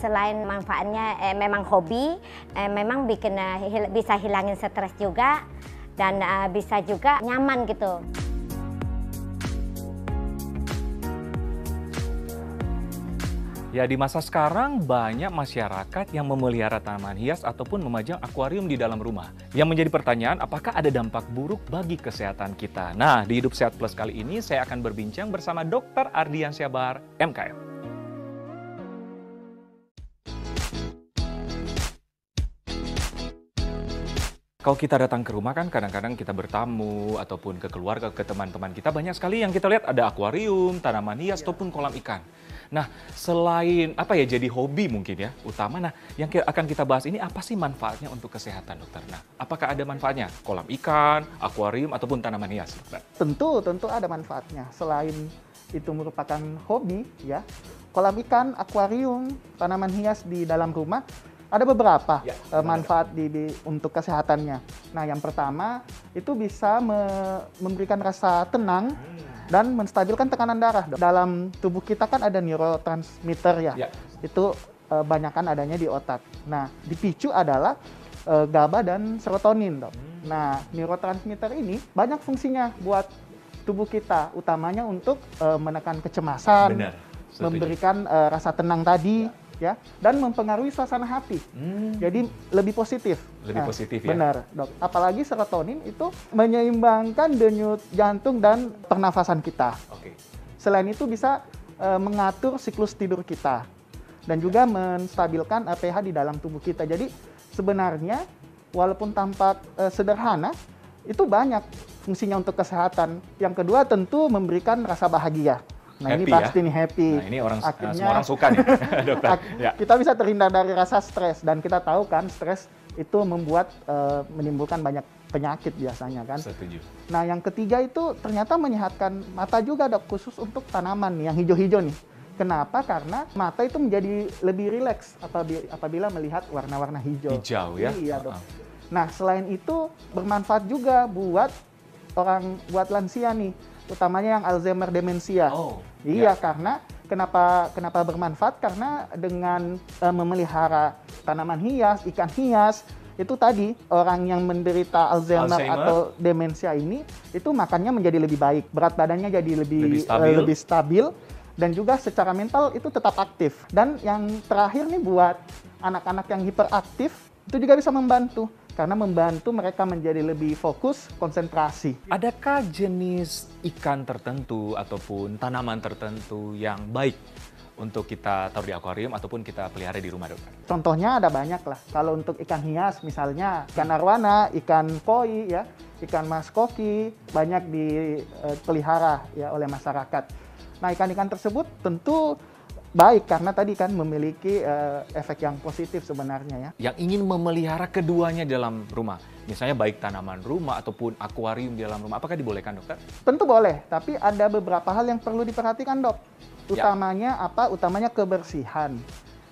selain manfaatnya memang hobi, memang bikin bisa hilangin stres juga dan bisa juga nyaman gitu. Ya, di masa sekarang banyak masyarakat yang memelihara tanaman hias ataupun memajang akuarium di dalam rumah. Yang menjadi pertanyaan, apakah ada dampak buruk bagi kesehatan kita? Nah, di Hidup Sehat Plus kali ini saya akan berbincang bersama Dr. Ardiansyah Bahar, MKM. Kalau kita datang ke rumah kan kadang-kadang kita bertamu ataupun ke keluarga, ke teman-teman kita, banyak sekali yang kita lihat ada akuarium, tanaman hias ataupun kolam ikan. Nah, selain jadi hobi mungkin ya utama. Nah, yang akan kita bahas ini apa sih manfaatnya untuk kesehatan, dokter? Nah, apakah ada manfaatnya kolam ikan, akuarium ataupun tanaman hias, dokter? Tentu ada manfaatnya. Selain itu merupakan hobi ya, kolam ikan, akuarium, tanaman hias di dalam rumah ada beberapa manfaat untuk kesehatannya. Nah, yang pertama itu bisa memberikan rasa tenang dan menstabilkan tekanan darah. Dalam tubuh kita kan ada neurotransmitter ya. Itu banyakan adanya di otak. Nah, dipicu adalah GABA dan serotonin, dok. Nah, neurotransmitter ini banyak fungsinya buat tubuh kita, utamanya untuk menekan kecemasan, memberikan rasa tenang tadi. Ya, dan mempengaruhi suasana hati. Jadi lebih positif. Lebih positif ya? Benar, dok. Apalagi serotonin itu menyeimbangkan denyut jantung dan pernafasan kita. Selain itu bisa mengatur siklus tidur kita. Dan juga menstabilkan pH di dalam tubuh kita. Jadi sebenarnya walaupun tampak sederhana, itu banyak fungsinya untuk kesehatan. Yang kedua tentu memberikan rasa bahagia. Nah, happy, ini pasti nih happy. Nah, ini semua orang suka nih, dokter. Kita bisa terhindar dari rasa stres, dan kita tahu kan stres itu menimbulkan banyak penyakit biasanya kan. Setuju. Nah, yang ketiga itu ternyata menyehatkan mata juga, dok, khusus untuk tanaman yang hijau-hijau nih. Kenapa? Karena mata itu menjadi lebih rileks apabila melihat warna-warna hijau. Hijau ya? Iya, dok. Nah, selain itu bermanfaat juga buat lansia nih, utamanya yang Alzheimer demensia. Iya, karena kenapa bermanfaat? Karena dengan memelihara tanaman hias, ikan hias, itu tadi orang yang menderita Alzheimer atau demensia ini itu makannya menjadi lebih baik, berat badannya jadi lebih stabil, dan juga secara mental itu tetap aktif. Dan yang terakhir nih buat anak-anak yang hiperaktif itu juga bisa membantu. Karena membantu mereka menjadi lebih fokus, konsentrasi. Adakah jenis ikan tertentu ataupun tanaman tertentu yang baik untuk kita taruh di akuarium ataupun kita pelihara di rumah, dokter? Contohnya ada banyak lah. Kalau untuk ikan hias misalnya ikan arwana, ikan koi, ya, ikan mas koki, banyak dipelihara ya oleh masyarakat. Nah, ikan-ikan tersebut tentu baik karena tadi kan memiliki efek yang positif sebenarnya ya. Yang ingin memelihara keduanya dalam rumah, misalnya baik tanaman rumah ataupun akuarium di dalam rumah, apakah dibolehkan, dokter? Tentu boleh, tapi ada beberapa hal yang perlu diperhatikan, dok. Utamanya Utamanya kebersihan.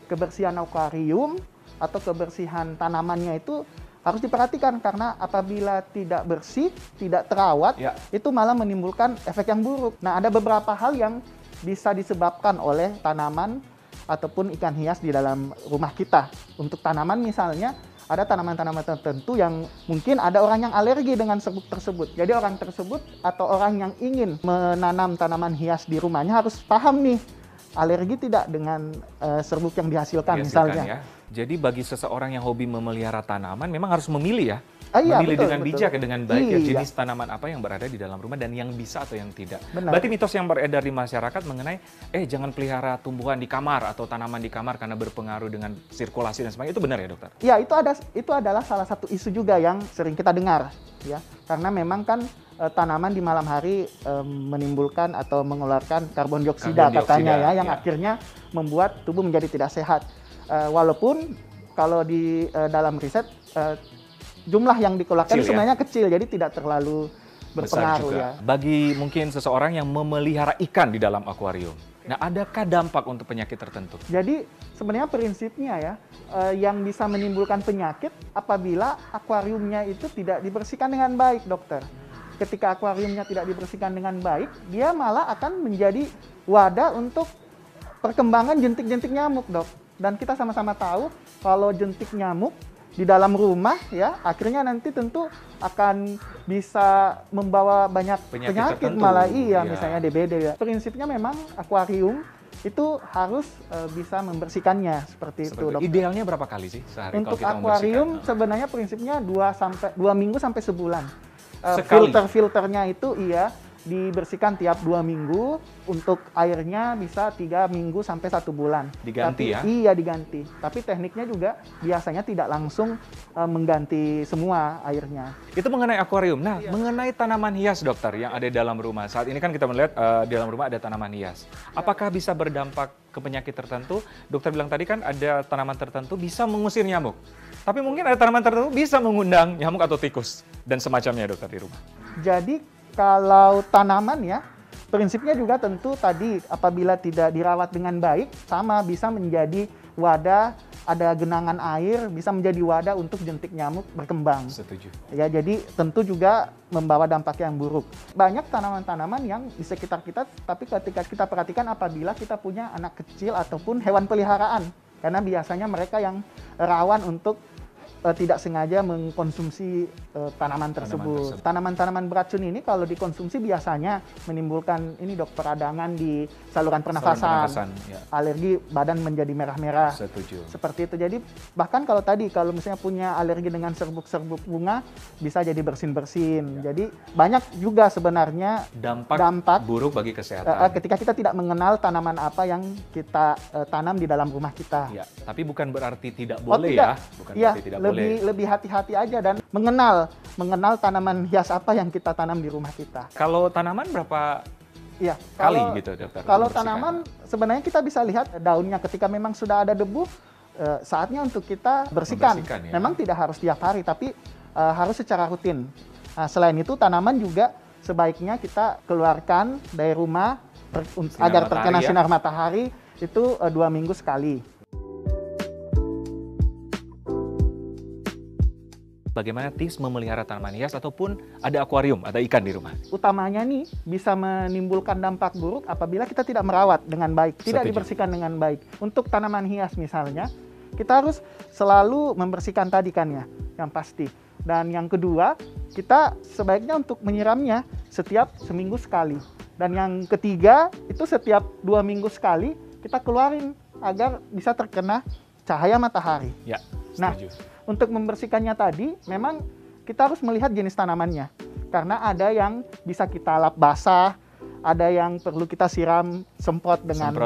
Kebersihan akuarium atau kebersihan tanamannya itu harus diperhatikan karena apabila tidak bersih, tidak terawat, itu malah menimbulkan efek yang buruk. Nah, ada beberapa hal yang bisa disebabkan oleh tanaman ataupun ikan hias di dalam rumah kita. Untuk tanaman misalnya, ada tanaman-tanaman tertentu yang mungkin ada orang yang alergi dengan serbuk tersebut. Jadi orang tersebut atau orang yang ingin menanam tanaman hias di rumahnya harus paham nih, alergi tidak dengan serbuk yang dihasilkan misalnya. Ya. Jadi bagi seseorang yang hobi memelihara tanaman memang harus memilih ya. betul, Memilih dengan bijak ya, dengan baik ya, jenis tanaman apa yang berada di dalam rumah dan yang bisa atau yang tidak. Berarti mitos yang beredar di masyarakat mengenai jangan pelihara tumbuhan di kamar atau tanaman di kamar karena berpengaruh dengan sirkulasi dan sebagainya, itu benar ya, dokter? Ya, itu adalah salah satu isu juga yang sering kita dengar ya. Karena memang kan tanaman di malam hari menimbulkan atau mengeluarkan karbon dioksida katanya ya, yang akhirnya membuat tubuh menjadi tidak sehat. Walaupun kalau di dalam riset jumlah yang dikeluarkan sebenarnya kecil, jadi tidak terlalu berpengaruh ya. Bagi mungkin seseorang yang memelihara ikan di dalam akuarium, nah adakah dampak untuk penyakit tertentu? Jadi sebenarnya prinsipnya ya, yang bisa menimbulkan penyakit apabila akuariumnya itu tidak dibersihkan dengan baik, dokter. Ketika akuariumnya tidak dibersihkan dengan baik, dia malah akan menjadi wadah untuk perkembangan jentik-jentik nyamuk, dok. dan kita sama-sama tahu kalau jentik nyamuk di dalam rumah ya akhirnya nanti tentu akan bisa membawa banyak penyakit malah misalnya DBD ya. Prinsipnya memang akuarium itu harus bisa membersihkannya seperti itu, Dokter. Idealnya berapa kali sih sehari untuk kalau kita akuarium sebenarnya prinsipnya 2 minggu sampai sebulan. Sekali? Filternya itu dibersihkan tiap 2 minggu, untuk airnya bisa 3 minggu sampai 1 bulan. Diganti ya? Iya, diganti. Tapi tekniknya juga biasanya tidak langsung mengganti semua airnya. Itu mengenai akuarium. Nah, mengenai tanaman hias, Dokter, yang ada di dalam rumah. Saat ini kan kita melihat di dalam rumah ada tanaman hias. Apakah bisa berdampak ke penyakit tertentu? Dokter bilang tadi kan ada tanaman tertentu bisa mengusir nyamuk. Tapi mungkin ada tanaman tertentu bisa mengundang nyamuk atau tikus dan semacamnya, Dokter, di rumah. Jadi kalau tanaman ya, prinsipnya juga tentu tadi apabila tidak dirawat dengan baik, sama bisa menjadi wadah, ada genangan air, bisa menjadi wadah untuk jentik nyamuk berkembang. Setuju. Ya, jadi tentu juga membawa dampak yang buruk. Banyak tanaman-tanaman yang di sekitar kita, tapi ketika kita perhatikan apabila kita punya anak kecil ataupun hewan peliharaan, karena biasanya mereka yang rawan untuk tidak sengaja mengkonsumsi tanaman tersebut. Tanaman-tanaman beracun ini kalau dikonsumsi biasanya menimbulkan peradangan di saluran pernafasan, ya. Alergi, badan menjadi merah-merah. Setuju. Seperti itu. Jadi bahkan kalau misalnya punya alergi dengan serbuk-serbuk bunga, bisa jadi bersin-bersin. Ya. Jadi banyak juga sebenarnya dampak buruk bagi kesehatan. Ketika kita tidak mengenal tanaman apa yang kita tanam di dalam rumah kita. Ya, tapi bukan berarti tidak boleh ya. Bukan berarti tidak boleh. Lebih hati-hati aja dan mengenal tanaman hias apa yang kita tanam di rumah kita. Kalau tanaman berapa kali gitu, Dokter? Kalau tanaman sebenarnya kita bisa lihat daunnya ketika memang sudah ada debu, saatnya untuk kita bersihkan. Ya. Memang tidak harus tiap hari, tapi harus secara rutin. Nah, selain itu tanaman juga sebaiknya kita keluarkan dari rumah agar terkena sinar matahari itu 2 minggu sekali. Bagaimana tips memelihara tanaman hias ataupun ada akuarium, ada ikan di rumah? Utamanya nih bisa menimbulkan dampak buruk apabila kita tidak merawat dengan baik, tidak dibersihkan dengan baik. Untuk tanaman hias misalnya, kita harus selalu membersihkan tadi kan ya, yang pasti. Dan yang kedua, kita sebaiknya untuk menyiramnya setiap seminggu sekali. Dan yang ketiga, itu setiap 2 minggu sekali kita keluarin agar bisa terkena cahaya matahari. Ya, Nah, setuju. untuk membersihkannya tadi, memang kita harus melihat jenis tanamannya. Karena ada yang bisa kita lap basah, ada yang perlu kita siram semprot dengan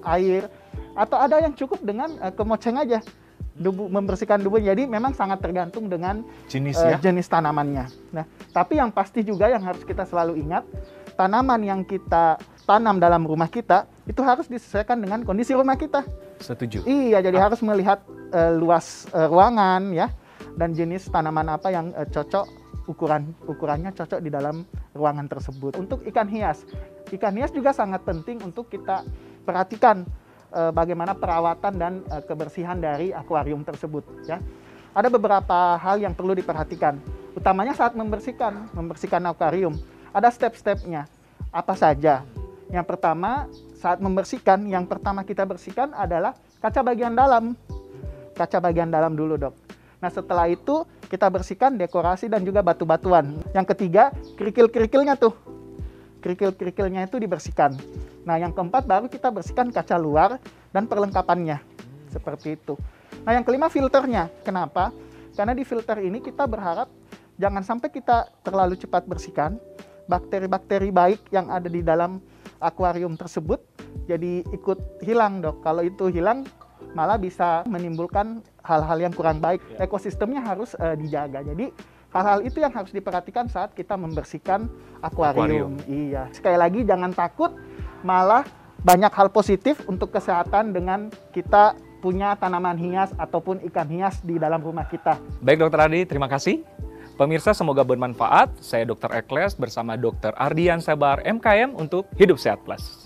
air, atau ada yang cukup dengan kemoceng aja, membersihkan debu. Jadi memang sangat tergantung dengan jenis tanamannya. Nah, tapi yang pasti juga yang harus kita selalu ingat, tanaman yang kita tanam dalam rumah kita, itu harus disesuaikan dengan kondisi rumah kita. Setuju. Iya, jadi harus melihat luas ruangan ya, dan jenis tanaman apa yang cocok, ukurannya cocok di dalam ruangan tersebut. Untuk ikan hias juga sangat penting untuk kita perhatikan bagaimana perawatan dan kebersihan dari akuarium tersebut ya. Ada beberapa hal yang perlu diperhatikan, utamanya saat membersihkan akuarium. Ada step-stepnya. Apa saja? Yang pertama, saat membersihkan, yang pertama kita bersihkan adalah kaca bagian dalam. Kaca bagian dalam dulu, Dok. Nah, setelah itu kita bersihkan dekorasi dan juga batu-batuan. Yang ketiga, kerikil-kerikilnya tuh. Kerikil-kerikilnya itu dibersihkan. Nah, yang keempat baru kita bersihkan kaca luar dan perlengkapannya. Seperti itu. Nah, yang kelima filternya. Kenapa? Karena di filter ini kita berharap jangan sampai kita terlalu cepat bersihkan. Bakteri-bakteri baik yang ada di dalam akuarium tersebut jadi ikut hilang, Dok. Kalau itu hilang malah bisa menimbulkan hal-hal yang kurang baik. Ekosistemnya harus dijaga. Jadi hal-hal itu yang harus diperhatikan saat kita membersihkan akuarium. Iya. Sekali lagi jangan takut, malah banyak hal positif untuk kesehatan dengan kita punya tanaman hias ataupun ikan hias di dalam rumah kita. Baik, Dokter Ardi, terima kasih. Pemirsa, semoga bermanfaat. Saya Dr. Ekles bersama Dr. Ardian Sabar MKM untuk Hidup Sehat Plus.